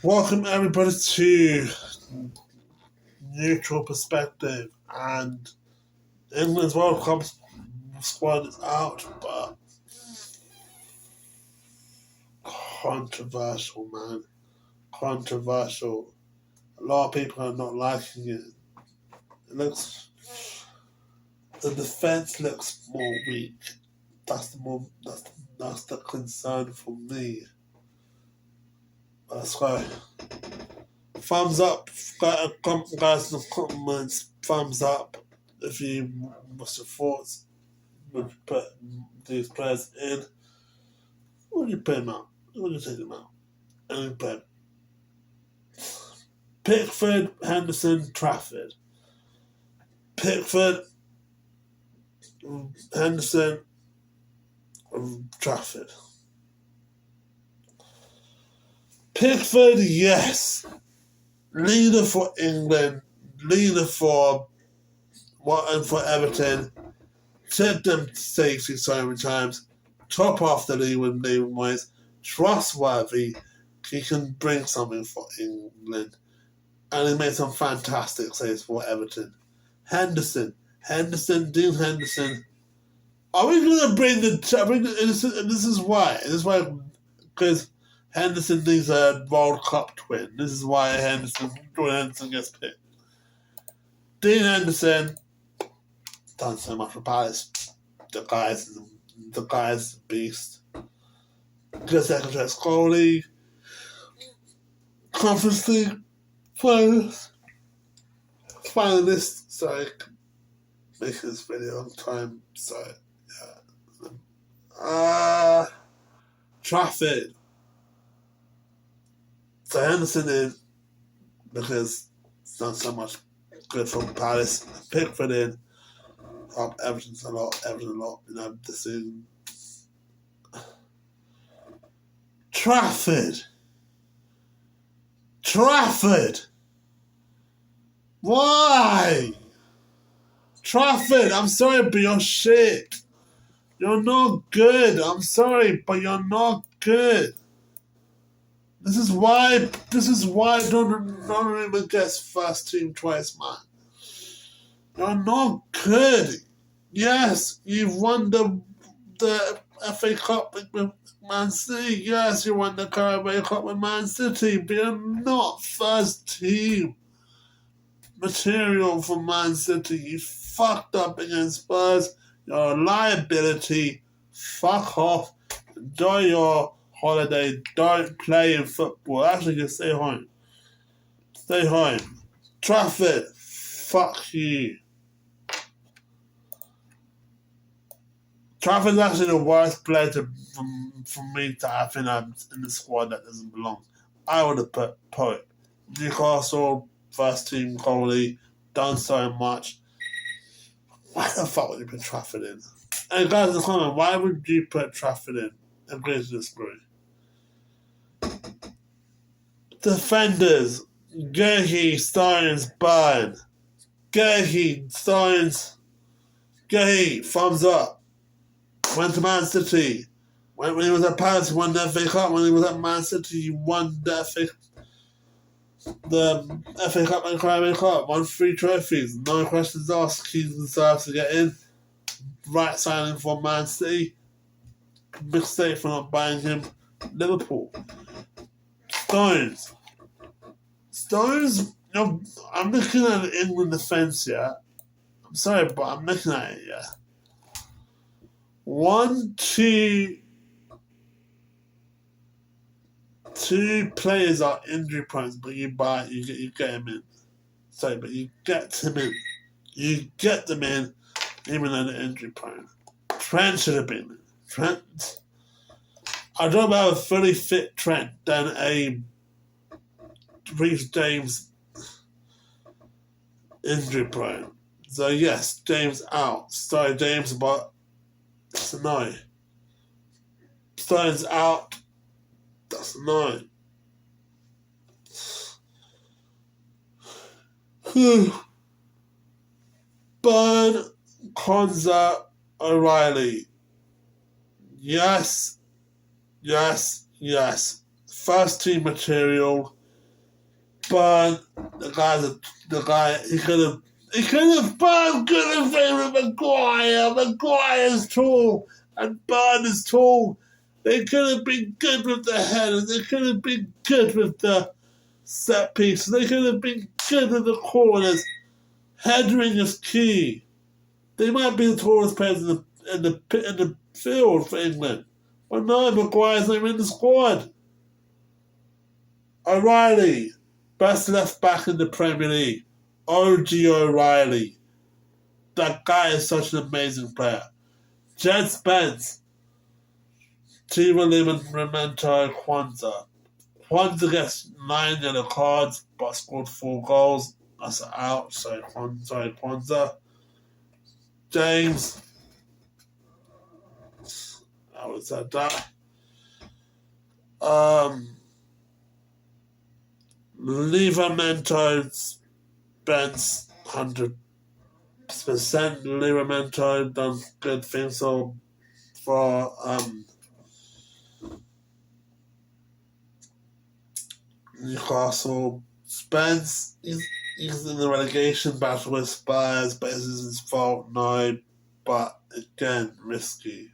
Welcome everybody to Neutral Perspective, and England's World Cup squad is out, but controversial, man. Controversial. A lot of people are not liking it. The defense looks more weak. That's the concern for me. Let's go. Thumbs up, guys in the comments. Thumbs up if you what's your thoughts would put these players in. Would you put them out? Would you take them out? And put Pickford, Henderson, Trafford. Pickford, Henderson, Trafford. Pickford, yes. Leader for England, leader for Everton. Took them to safety so many times. Top off the league with David Moyes. Trustworthy. He can bring something for England. And he made some fantastic saves for Everton. Dean Henderson. Are we going to bring this is why. Because Henderson needs a World Cup twin. This is why Jordan Henderson gets picked. Dean Henderson done so much for Palace. The guy's a beast. Good second choice goalie. Conference League finalist. Sorry, making this video on time. So yeah. Trafford. So Henderson in because it's done so much good for Palace. Pickford in. Up Everton a lot, this season. Trafford. Why? Trafford, I'm sorry, but you're shit. You're not good. I'm sorry, but you're not good. This is why Donnarumma gets first team twice, man. You're not good. Yes, you've won the FA Cup with Man City. Yes, you won the Carabao Cup with Man City, but you're not first team material for Man City. You fucked up against Spurs. You're a liability. Fuck off. Enjoy your holiday. Don't play in football. Actually, just stay home. Stay home. Trafford. Fuck you. Trafford's actually the worst player for me to have in the squad that doesn't belong. I would have put Pope. Newcastle, first team goalie, done so much. Why the fuck would you put Trafford in? And guys in the comment, why would you put Trafford in? Agree to disagree. Defenders, Guehi, Stones, Burn. Guehi, Stones, Guehi, thumbs up. Went to Man City. When he was at Palace, he won the FA Cup. When he was at Man City, he won the FA Cup and Carabao Cup. Won 3 trophies. No questions asked. He deserves to get in. Right signing for Man City. Mistake for not buying him. Liverpool. Stones, I'm looking at the England defence, yeah. I'm sorry, but I'm looking at it, yeah. 1, 2 players are injury prone, but you get him in. Sorry, but you get him in. You get them in, even though they're injury prone. Trent should have been in. Trent. I'd rather have a fully fit Trent than a Reece James injury prone. So yes, James out. Sorry, James, but that's a no. Stones out. That's a no. Burn, Konza, O'Reilly. Yes. First team material. But the guy he could have Burn could have been with Maguire. Maguire's tall and Burn is tall. They could have been good with the headers. They could have been good with the set pieces. They could have been good with the corners. Headering is key. They might be the tallest players in the field for England, but no, Maguire's not even in the squad. O'Reilly, best left back in the Premier League. O.G. O'Reilly. That guy is such an amazing player. Jed Spence. Tiva Livramento Kwanzaa. Kwanzaa gets 9 yellow cards but scored 4 goals. That's out, so Kwanzaa. James. I would say that. Livramento Spence 100%. Livramento done good things for Newcastle. Spence he's in the relegation battle with Spurs, but is this his fault? No. But again, risky.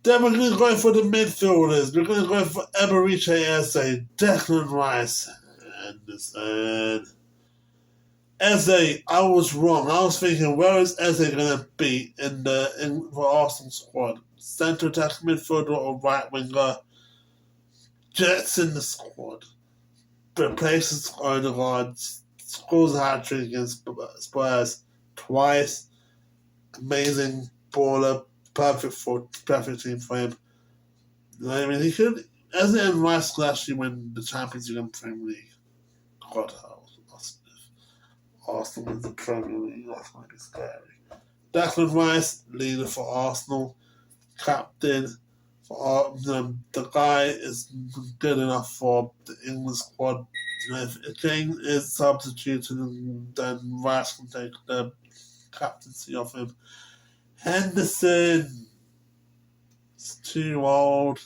Then we're going to go for the midfielders. We're going to go for Eberechi Eze, Declan Rice, Anderson. Eze, I was wrong. I was thinking, where is Eze going to be in the Arsenal squad? Centre attacking midfielder or right winger? Jets in the squad. Replaces Odegaard. Scores a hat trick against Spurs twice. Amazing baller. Perfect team for him. I mean, he could, Eze and Rice could actually win the Champions League and Premier League. God, how Arsenal wins the Premier League. That's going to be scary. Declan Rice, leader for Arsenal, captain for the guy is good enough for the England squad. If King is substituted, then Rice can take the captaincy off him. Henderson is too old.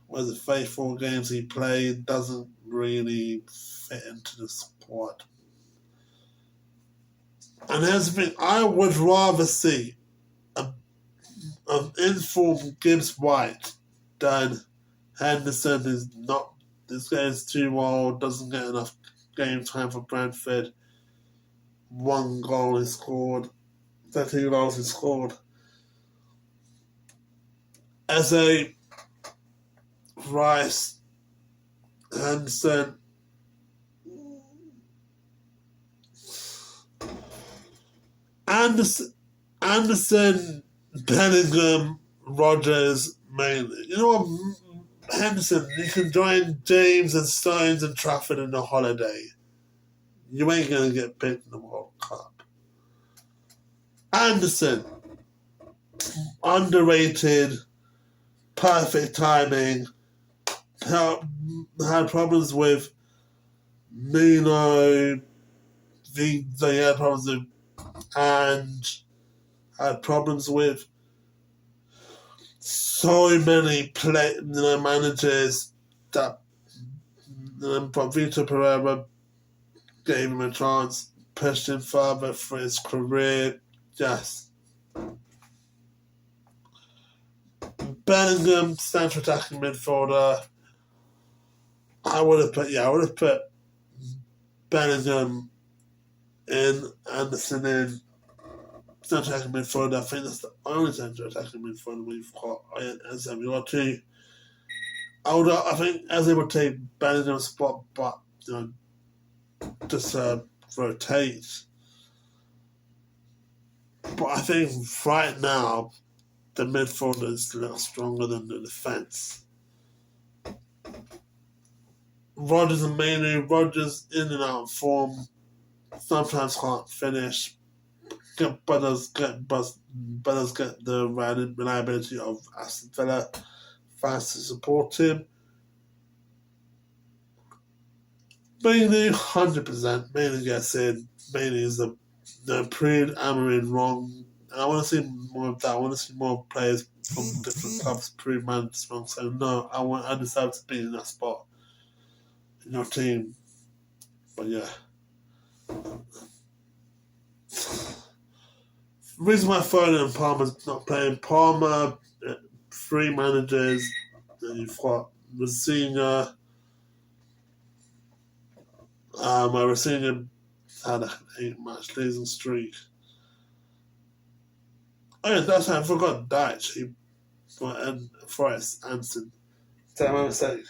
Was it 34 games he played? Doesn't really fit into the squad. And here's the thing, I would rather see an informed Gibbs White than Henderson is not. This guy is too old, doesn't get enough game time for Brentford. 1 goal he scored. 13 goals he scored. Eze, Rice, Henderson. Anderson, Bellingham, Rodgers, mainly. You know what, Henderson, you can join James and Stones and Trafford in the holiday. You ain't going to get picked in the World Cup. Anderson, underrated, perfect timing, had problems with Nuno, he had problems with, and had problems with so many managers that Vitor Pereira gave him a chance, pushed him further for his career. Yes. Bellingham, central attacking midfielder. I would have put Bellingham in, Anderson in, central attacking midfielder. I think that's the only central attacking midfielder we've got. Eze, we got 2. I think Eze would take Bellingham's spot, but just rotate. But I think right now the midfielders look stronger than the defence. Rodgers and Manu, Rodgers in and out of form, sometimes can't finish, but does get the reliability of Aston Villa fans to support him. Manu, 100%. Manu gets in. Manu is the proved Amarin wrong. And I want to see more of that. I want to see more players from different clubs prove man wrong. So no, I deserve to be in that spot. in your team. But yeah. The reason why Foden and Palmer's not playing, Palmer, 3 managers, and you've got Rosina. Rosina had an 8-match losing streak. Oh yeah, that's how I forgot Dyche. He and Forrest Anson. That's my mistake.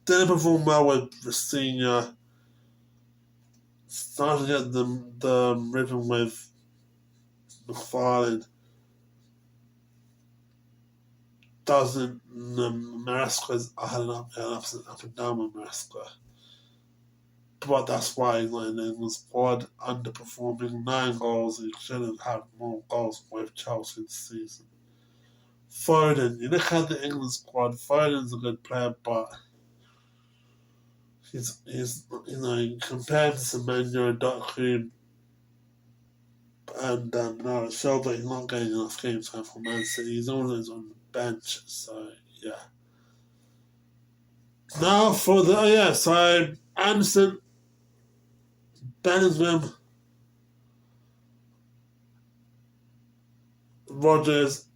Didn't perform well with Rosina. Started to get the rhythm with McFarlane. Doesn't Maresca's I had an up and down with Maresca. But that's why he's not in the England squad, underperforming 9 goals. He should have had more goals with Chelsea this season. Foden, you look at the England squad, Foden's a good player, but he's compared to Semenyo and Doku and no, it showed that he's not getting enough game time for Man City. He's always on the bench, so yeah. Now for so Anderson, Bellingham, Rodgers,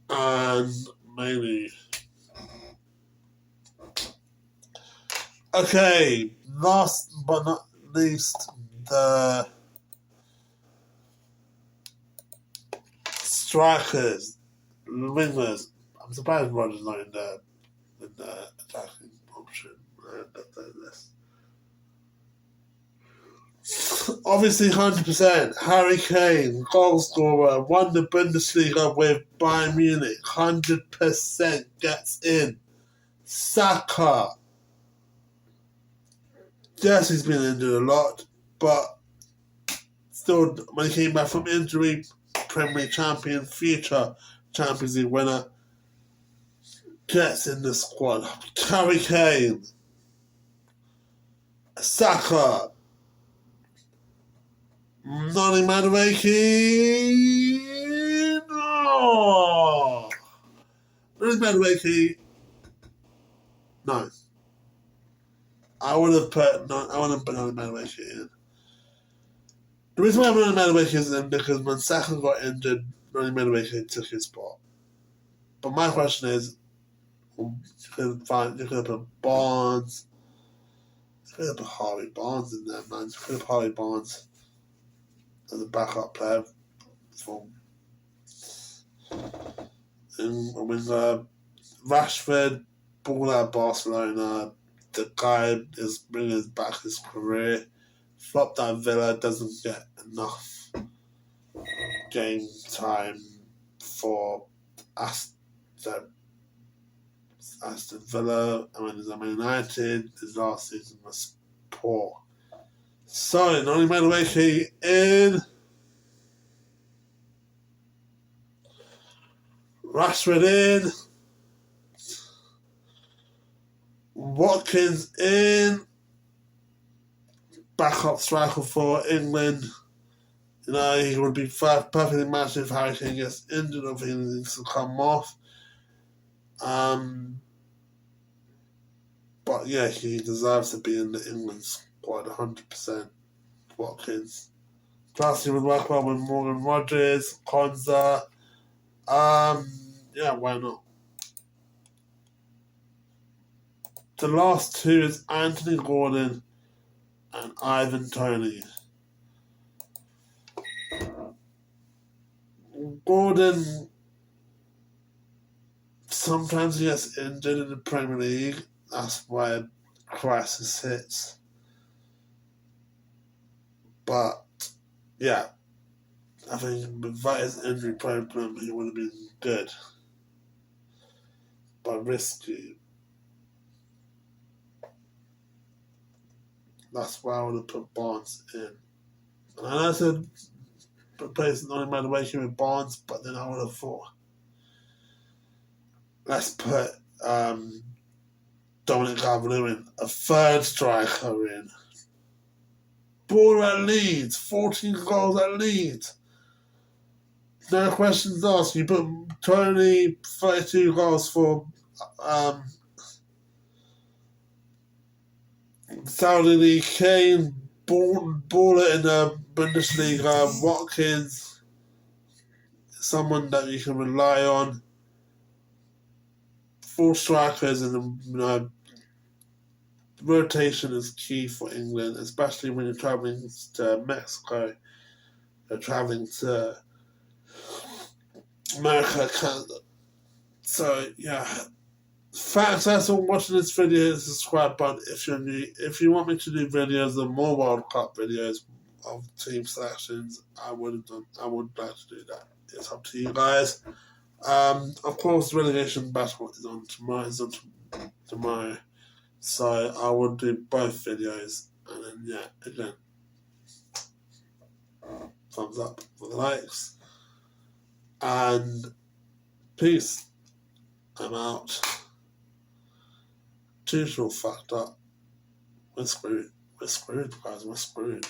and Mainey. Okay, last but not least, the strikers, wingers. I'm surprised Rodgers not in the attacking option. List. Obviously, 100%. Harry Kane, goal scorer, won the Bundesliga with Bayern Munich. 100% gets in. Saka. Yes, he's been injured a lot, but still, when he came back from injury, Premier League champion, future Champions League winner, gets in the squad. Harry Kane. Saka. Noni Madueke. No. Noni Madueke. No. I wouldn't put Noni Madueke in. The reason why Noni Madueke is in because when Saka got injured, Noni Madueke took his spot. But my question is, you could have put Barnes. You could have put Harvey Barnes in there, man. You could have Harvey Barnes as a backup player for Rashford, ball out Barcelona. The guy is bringing back his career. Flopped at Villa, doesn't get enough game time for Aston Villa. And when he's at Man United, his last season was poor. So, Noni Madueke in. Rashford in. Watkins in. Backup striker for England. He would be perfectly matched if Harry Kane gets injured or if he needs to come off. But yeah, he deserves to be in the England squad 100%. Watkins. Plus, he would work well with Morgan Rodgers, Konza. Yeah, why not? The last 2 is Anthony Gordon and Ivan Toney. Gordon sometimes he gets injured in the Premier League. That's why a crisis hits. But yeah, I think without his injury problem, he would have been good, but risky. That's why I would have put Barnes in. And I said replace Noni Madueke with Barnes, but then I would have thought, let's put Dominic Calvert-Lewin, a third striker in. Ball at Leeds, 14 goals at Leeds. No questions asked. You put Toney, 32 goals for Saudi League, Kane, baller in the Bundesliga, Watkins, someone that you can rely on. 4 strikers, and rotation is key for England, especially when you're traveling to Mexico, or traveling to America, Canada. So yeah. Thanks guys for watching this video. Hit the subscribe button if you're new. If you want me to do videos of more World Cup videos of team selections, I would like to do that. It's up to you guys. Of course, relegation battle is on tomorrow. So I will do both videos, and then yeah, again, thumbs up for the likes, and peace. I'm out. Tuchel fucked up. We're screwed. We're screwed, guys. We're screwed.